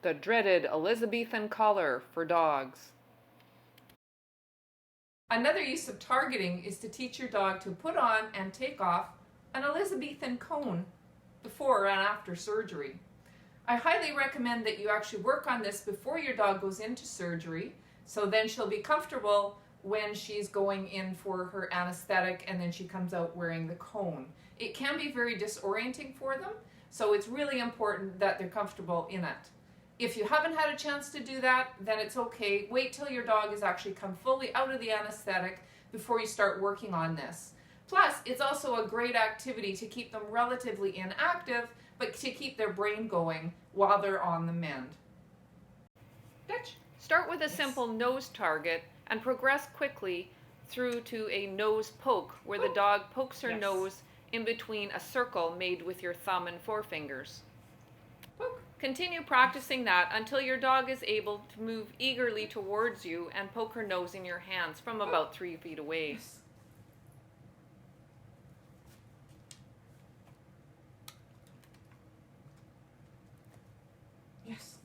the dreaded Elizabethan collar for dogs. Another use of targeting is to teach your dog to put on and take off an Elizabethan cone before and after surgery. I highly recommend that you actually work on this before your dog goes into surgery, so then she'll be comfortable when she's going in for her anesthetic and then she comes out wearing the cone. It can be very disorienting for them, so it's really important that they're comfortable in it. If you haven't had a chance to do that, then it's okay. Wait till your dog has actually come fully out of the anesthetic before you start working on this. Plus, it's also a great activity to keep them relatively inactive, but to keep their brain going while they're on the mend. Dutch. Start with a simple nose target and progress quickly through to a nose poke, where the dog pokes her nose in between a circle made with your thumb and forefingers. Poke. Continue practicing that until your dog is able to move eagerly towards you and poke her nose in your hands from about 3 feet away. Yes. Yes.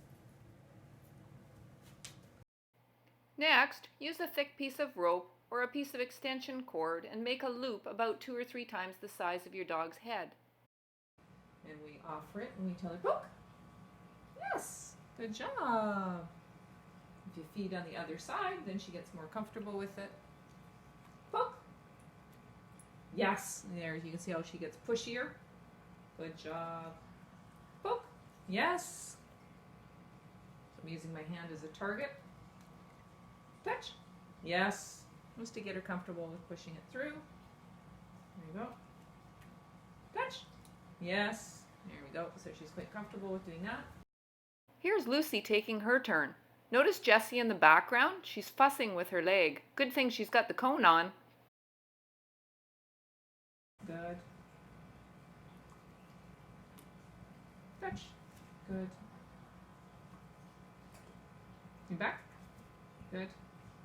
Next, use a thick piece of rope or a piece of extension cord and make a loop about 2 or 3 times the size of your dog's head. And we offer it and we tell her, poke. Yes, good job. If you feed on the other side, then she gets more comfortable with it. Poke. Yes, there you can see how she gets pushier. Good job. Poke. Yes. So I'm using my hand as a target. Touch. Yes. Just to get her comfortable with pushing it through. There you go. Touch. Yes. There we go. So she's quite comfortable with doing that. Here's Lucy taking her turn. Notice Jessie in the background? She's fussing with her leg. Good thing she's got the cone on. Good. Touch. Good. And back. Good.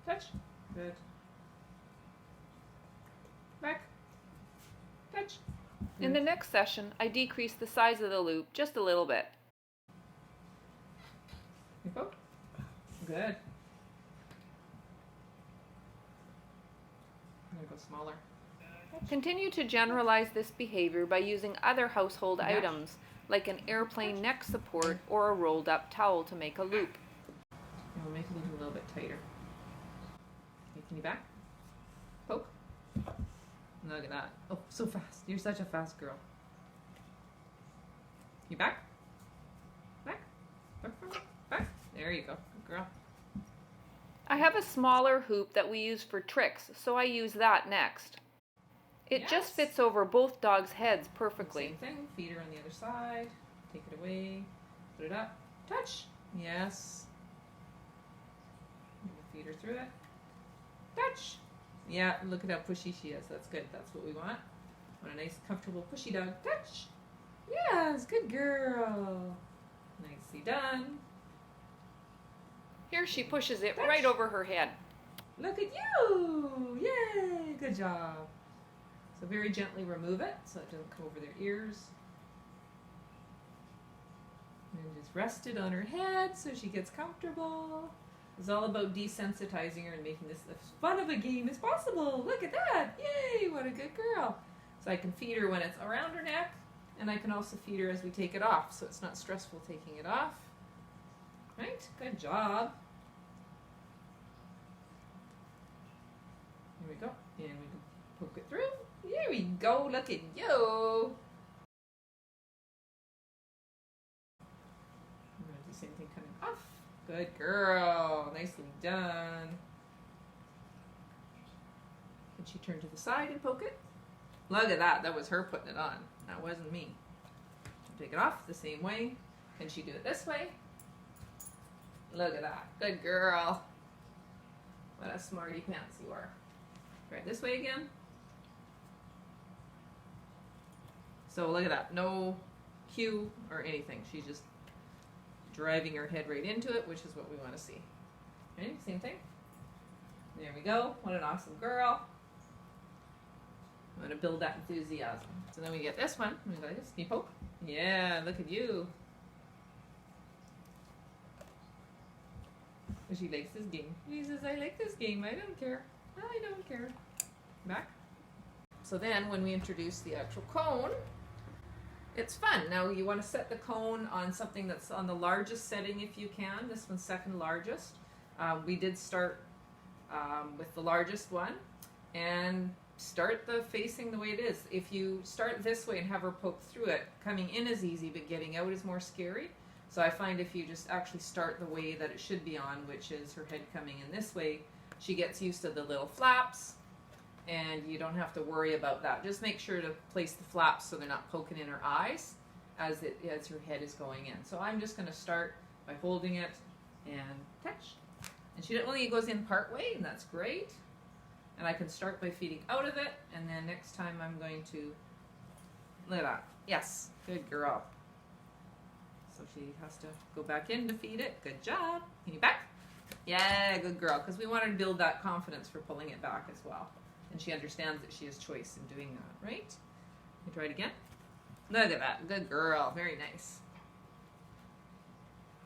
Touch. Good. Back. Touch. In the next session, I decrease the size of the loop just a little bit. You poke. Good. I'm going to go smaller. Continue to generalize this behavior by using other household items, like an airplane neck support or a rolled up towel to make a loop. And we'll make it a little bit tighter. Okay, can you back? Poke. Look at that. Oh, so fast. You're such a fast girl. You back? Back. Back. There you go. Good girl. I have a smaller hoop that we use for tricks, so I use that next. It just fits over both dogs' heads perfectly. Same thing. Feed her on the other side. Take it away. Put it up. Touch. Yes. Feed her through it. Touch. Yeah, look at how pushy she is. That's good. That's what we want. Want a nice, comfortable, pushy dog. Touch. Yes, good girl. Nicely done. Here she pushes it right over her head. Look at you. Yay, good job. So very gently remove it so it doesn't come over their ears. And just rest it on her head so she gets comfortable. It's all about desensitizing her and making this as fun of a game as possible. Look at that. Yay, what a good girl. So I can feed her when it's around her neck, and I can also feed her as we take it off, so it's not stressful taking it off. Right? Good job. Here we go. And we can poke it through. There we go. Look at you. I'm going to do the same thing coming off. Good girl. Nicely done. Can she turn to the side and poke it? Look at that. That was her putting it on. That wasn't me. Take it off the same way. Can she do it this way? Look at that. Good girl. What a smarty pants you are. Try it this way again. So look at that. No cue or anything. She's just driving her head right into it, which is what we want to see. Right? Same thing. There we go. What an awesome girl. I'm going to build that enthusiasm. So then we get this one. We go like this. Can you poke? Yeah, look at you. because she likes this game. She says, I like this game. I don't care. I don't care. Back. So then when we introduce the actual cone, it's fun. Now you want to set the cone on something that's on the largest setting if you can. This one's second largest. We did start with the largest one and start the facing the way it is. If you start this way and have her poke through it, coming in is easy, but getting out is more scary. So I find if you just actually start the way that it should be on, which is her head coming in this way, she gets used to the little flaps and you don't have to worry about that. Just make sure to place the flaps so they're not poking in her eyes as her head is going in. So I'm just going to start by holding it and touch. And she only goes in part way, and that's great. And I can start by feeding out of it, and then next time I'm going to look at that. Yes, good girl. So she has to go back in to feed it. Good job. Can you back? Yeah, good girl. Because we want her to build that confidence for pulling it back as well. And she understands that she has choice in doing that, right? You try it again. Look at that. Good girl. Very nice.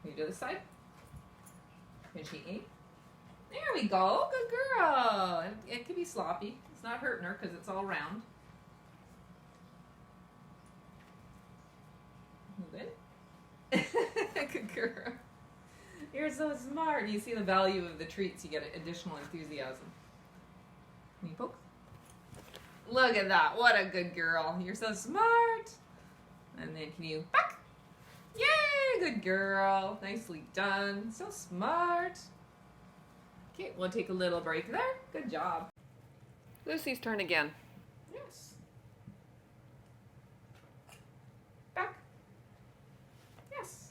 Can you do this side? Can she eat? There we go. Good girl. It could be sloppy. It's not hurting her because it's all round. Good. Good girl. You're so smart. You see the value of the treats. You get additional enthusiasm. Can you poke? Look at that. What a good girl. You're so smart. And then can you back? Yay, good girl. Nicely done. So smart. Okay, we'll take a little break there. Good job. Lucy's turn again. Yes. Back. Yes.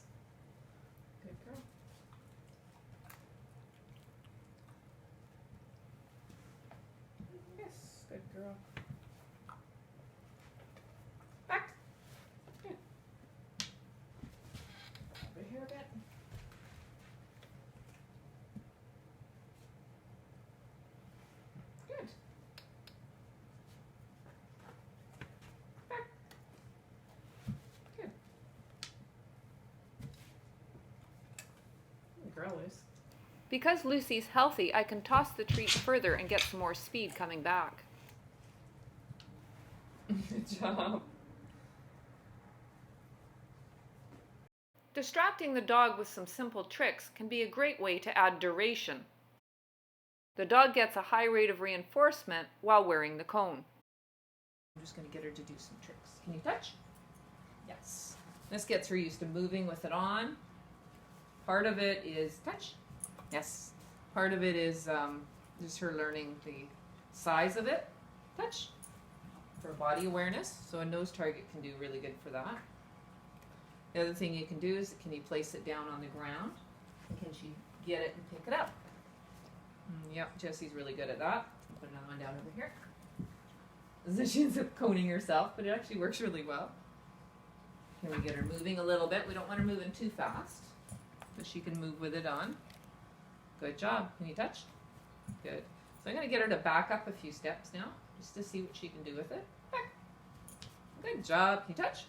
Good girl. Yes, good girl. Back. Good. Over here a bit. Good. Back. Good. Good girl, Liz. Because Lucy's healthy, I can toss the treat further and get some more speed coming back. Good job. Distracting the dog with some simple tricks can be a great way to add duration. The dog gets a high rate of reinforcement while wearing the cone. I'm just going to get her to do some tricks. Can you touch? Yes. This gets her used to moving with it on. Part of it is touch. Yes. Part of it is just her learning the size of it. Touch. For body awareness. So a nose target can do really good for that. The other thing you can do is, can you place it down on the ground? And can she get it and pick it up? Yep, Jessie's really good at that. I'll put another one down over here. So she ends up coning herself, but it actually works really well. Can we get her moving a little bit? We don't want her moving too fast, but she can move with it on. Good job. Can you touch? Good. So I'm going to get her to back up a few steps now, just to see what she can do with it. Back. Good job. Can you touch?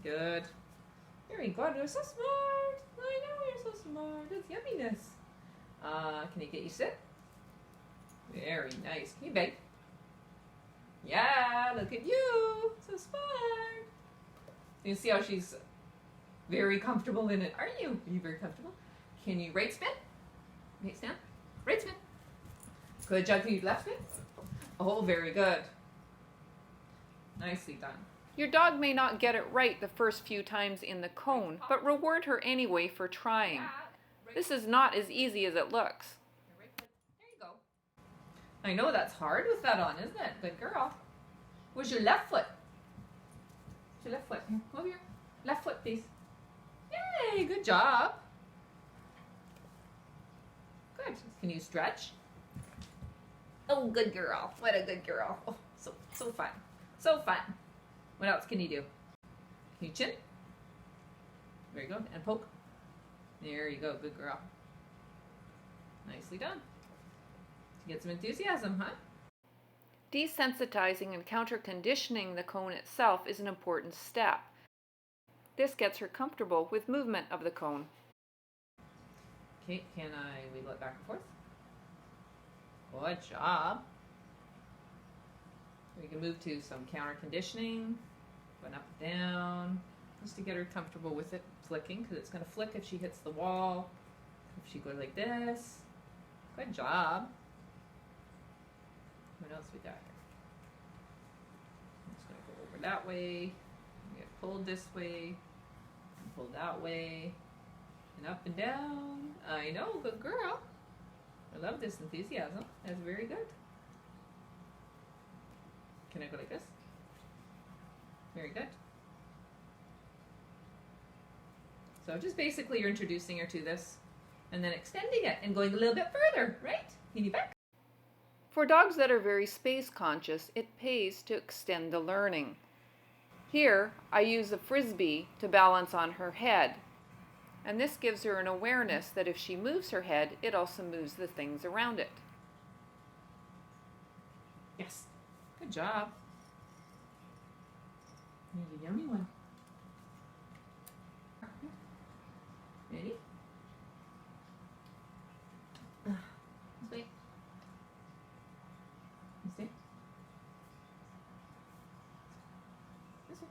Good. Very good. You're so smart. I know you're so smart. It's yumminess. Can you get you sit? Very nice. Can you beg? Yeah, look at you. So smart. You see how she's very comfortable in it, aren't you? Are you very comfortable? Can you right spin? Right stand? Right spin. Good job. Can you left spin? Oh, very good. Nicely done. Your dog may not get it right the first few times in the cone, but reward her anyway for trying. This is not as easy as it looks. There you go. I know that's hard with that on, isn't it? Good girl. Where's your left foot? Where's your left foot? Here, over here. Left foot, please. Yay, good job. Good. Can you stretch? Oh, good girl. What a good girl. Oh, so fun. So fun. What else can you do? Can you chin? There you go. And poke. There you go. Good girl. Nicely done. Get some enthusiasm, huh? Desensitizing and counter-conditioning the cone itself is an important step. This gets her comfortable with movement of the cone. Okay, can I wiggle it back and forth? Good job. We can move to some counter conditioning, going up and down, just to get her comfortable with it flicking, because it's going to flick if she hits the wall. If she goes like this. Good job. What else we got here? I'm just going to go over that way, get pulled this way, and pulled that way, and up and down. I know, good girl. I love this enthusiasm. That's very good. Can I go like this? Very good. So just basically you're introducing her to this and then extending it and going a little bit further, right? Can you back? For dogs that are very space conscious, it pays to extend the learning. Here, I use a frisbee to balance on her head. And this gives her an awareness that if she moves her head, it also moves the things around it. Yes. Good job. Here's a yummy one. Ready? This way. This way. This way.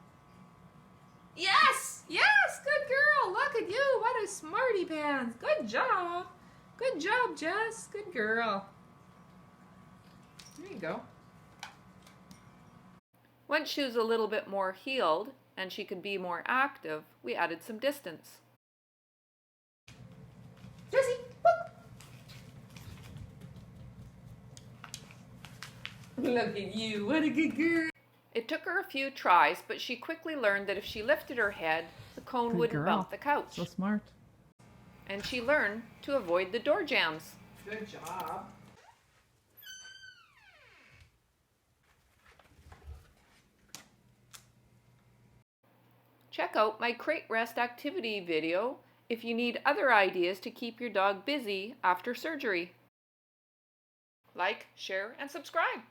Yes! Yes! Good girl! Look at you! What a smarty pants! Good job! Good job, Jess! Good girl. There you go. Once she was a little bit more healed and she could be more active, we added some distance. Jessie! Look at you! What a good girl! It took her a few tries, but she quickly learned that if she lifted her head, the cone wouldn't bump the couch. So smart. And she learned to avoid the door jams. Good job. Check out my crate rest activity video if you need other ideas to keep your dog busy after surgery. Like, share, and subscribe.